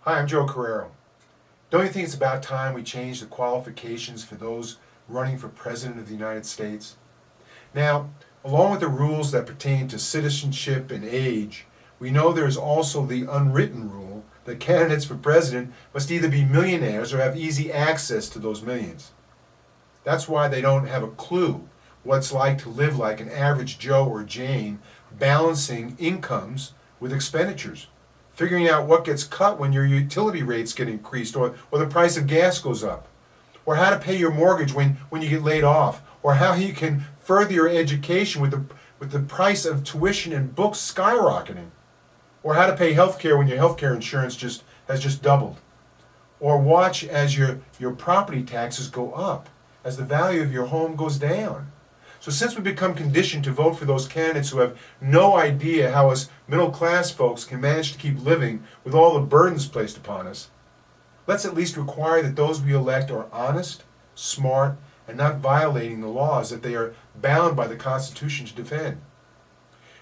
Hi, I'm Joe Carrero. Don't you think it's about time we change the qualifications for those running for President of the United States? Now, along with the rules that pertain to citizenship and age, we know there is also the unwritten rule that candidates for president must either be millionaires or have easy access to those millions. That's why they don't have a clue what it's like to live like an average Joe or Jane, balancing incomes with expenditures, figuring out what gets cut when your utility rates get increased or the price of gas goes up, or how to pay your mortgage when you get laid off, or how you can further your education with the price of tuition and books skyrocketing, or how to pay health care when your health care insurance has just doubled, or watch as your property taxes go up, as the value of your home goes down. So since we become conditioned to vote for those candidates who have no idea how us middle-class folks can manage to keep living with all the burdens placed upon us, let's at least require that those we elect are honest, smart, and not violating the laws that they are bound by the Constitution to defend.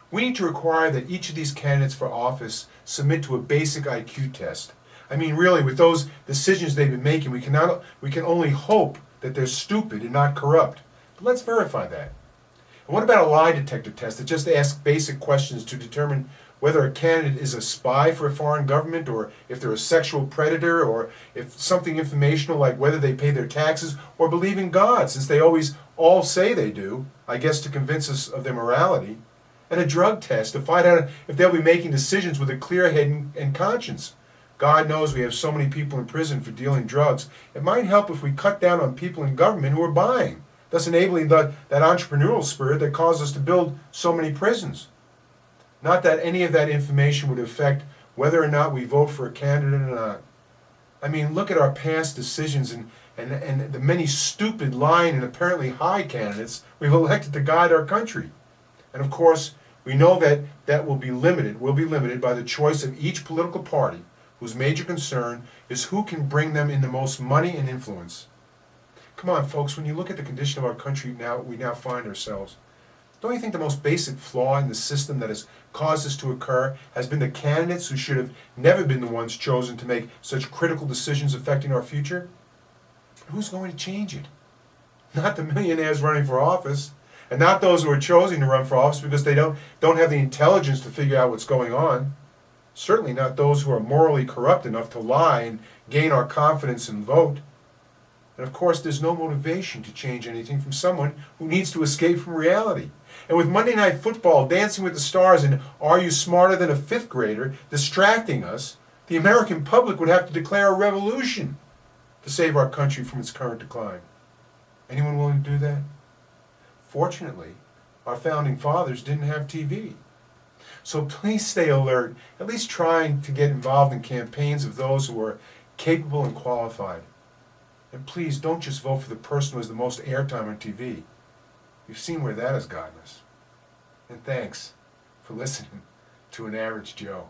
We need to require that each of these candidates for office submit to a basic IQ test. I mean, really, with those decisions they've been making, we can only hope that they're stupid and not corrupt. But let's verify that. And what about a lie detector test that just asks basic questions to determine whether a candidate is a spy for a foreign government, or if they're a sexual predator, or if something informational like whether they pay their taxes or believe in God, since they always all say they do, I guess to convince us of their morality, and a drug test to find out if they'll be making decisions with a clear head and conscience. God knows we have so many people in prison for dealing drugs. It might help if we cut down on people in government who are buying, thus enabling that entrepreneurial spirit that caused us to build so many prisons. Not that any of that information would affect whether or not we vote for a candidate or not. I mean, look at our past decisions and the many stupid, lying, and apparently high candidates we've elected to guide our country. And of course, we know that will be limited by the choice of each political party, whose major concern is who can bring them in the most money and influence. Come on, folks, when you look at the condition of our country we now find ourselves, don't you think the most basic flaw in the system that has caused this to occur has been the candidates who should have never been the ones chosen to make such critical decisions affecting our future? Who's going to change it? Not the millionaires running for office, and not those who are chosen to run for office because they don't have the intelligence to figure out what's going on. Certainly not those who are morally corrupt enough to lie and gain our confidence and vote. And of course, there's no motivation to change anything from someone who needs to escape from reality. And with Monday Night Football, Dancing with the Stars, and Are You Smarter Than a Fifth Grader distracting us, the American public would have to declare a revolution to save our country from its current decline. Anyone willing to do that? Fortunately, our founding fathers didn't have TV. So please stay alert, at least trying to get involved in campaigns of those who are capable and qualified. And please don't just vote for the person who has the most airtime on TV. You've seen where that has gotten us. And thanks for listening to An Average Joe.